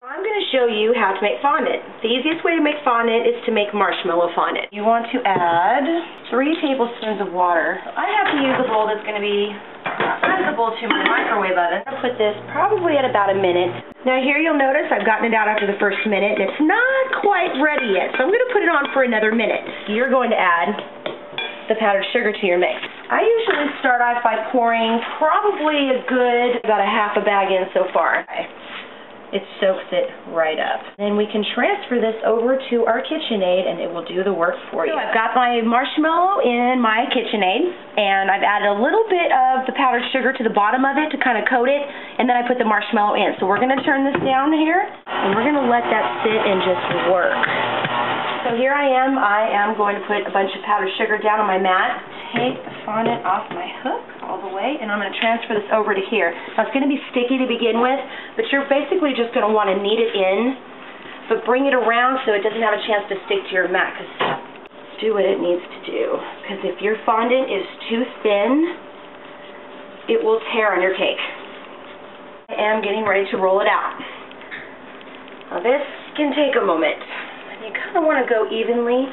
I'm going to show you how to make fondant. The easiest way to make fondant is to make marshmallow fondant. You want to add 3 tablespoons of water. I have to use a bowl that's going to be sizable to my microwave oven. I'll put this probably at about a minute. Now here you'll notice I've gotten it out after the first minute and it's not quite ready yet, so I'm going to put it on for another minute. You're going to add the powdered sugar to your mix. I usually start off by pouring probably about a half a bag in so far. It soaks it right up. Then we can transfer this over to our KitchenAid and it will do the work for you. So I've got my marshmallow in my KitchenAid and I've added a little bit of the powdered sugar to the bottom of it to kind of coat it, and then I put the marshmallow in. So we're going to turn this down here and we're going to let that sit and just work. So here I am going to put a bunch of powdered sugar down on my mat. Take the fondant off my hook all the way, and I'm going to transfer this over to here. Now it's going to be sticky to begin with, but you're basically just going to want to knead it in, but bring it around so it doesn't have a chance to stick to your mat, because do what it needs to do. Because if your fondant is too thin, it will tear on your cake. I am getting ready to roll it out. Now this can take a moment. You kind of want to go evenly.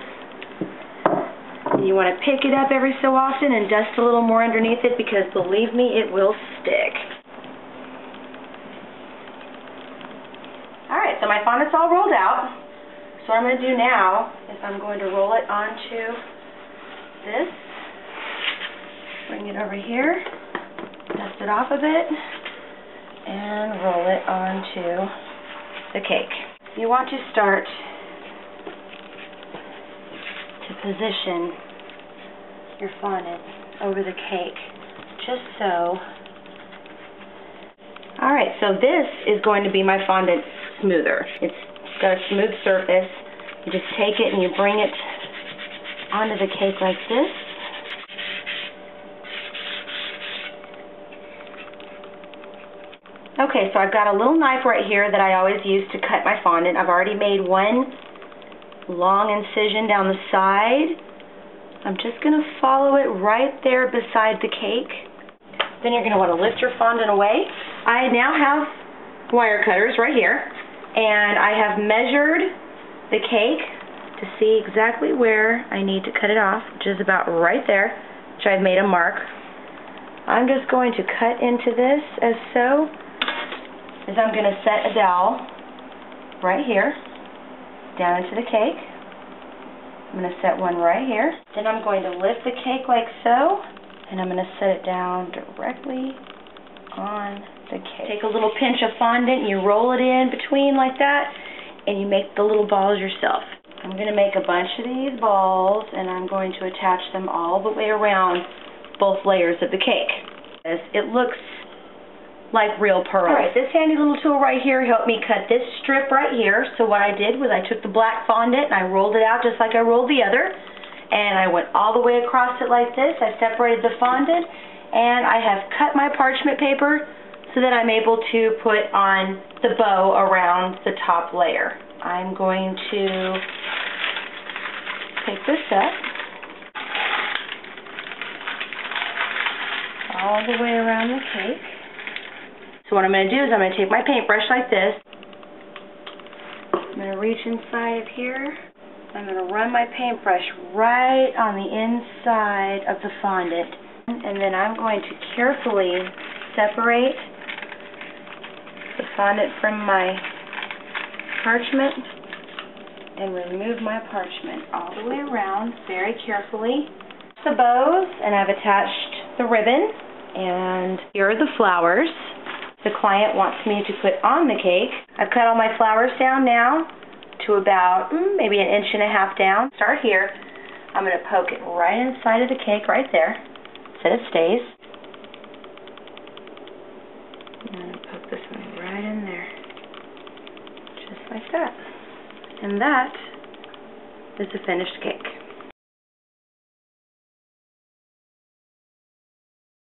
You want to pick it up every so often and dust a little more underneath it, because believe me, it will stick. Alright, so my fondant's all rolled out. So what I'm going to do now is I'm going to roll it onto this. Bring it over here, dust it off a bit, and roll it onto the cake. You want to start to position your fondant over the cake, just so. Alright, so this is going to be my fondant smoother. It's got a smooth surface. You just take it and you bring it onto the cake like this. Okay, so I've got a little knife right here that I always use to cut my fondant. I've already made one long incision down the side. I'm just going to follow it right there beside the cake. Then you're going to want to lift your fondant away. I now have wire cutters right here, and I have measured the cake to see exactly where I need to cut it off, which is about right there, which I've made a mark. I'm just going to cut into this as I'm going to set a dowel right here down into the cake. I'm going to set one right here. Then I'm going to lift the cake like so, and I'm going to set it down directly on the cake. Take a little pinch of fondant, and you roll it in between like that, and you make the little balls yourself. I'm going to make a bunch of these balls, and I'm going to attach them all the way around both layers of the cake. It looks like real pearls. Alright, this handy little tool right here helped me cut this strip right here. So what I did was I took the black fondant and I rolled it out just like I rolled the other, and I went all the way across it like this. I separated the fondant, and I have cut my parchment paper so that I'm able to put on the bow around the top layer. I'm going to pick this up all the way around the cake. So what I'm going to do is I'm going to take my paintbrush like this. I'm going to reach inside of here. I'm going to run my paintbrush right on the inside of the fondant. And then I'm going to carefully separate the fondant from my parchment and remove my parchment all the way around very carefully. The bows, and I've attached the ribbon, and here are the flowers the client wants me to put on the cake. I've cut all my flowers down now to about maybe 1.5 inches down. Start here. I'm going to poke it right inside of the cake right there so it stays. I'm going to poke this one right in there, just like that. And that is the finished cake.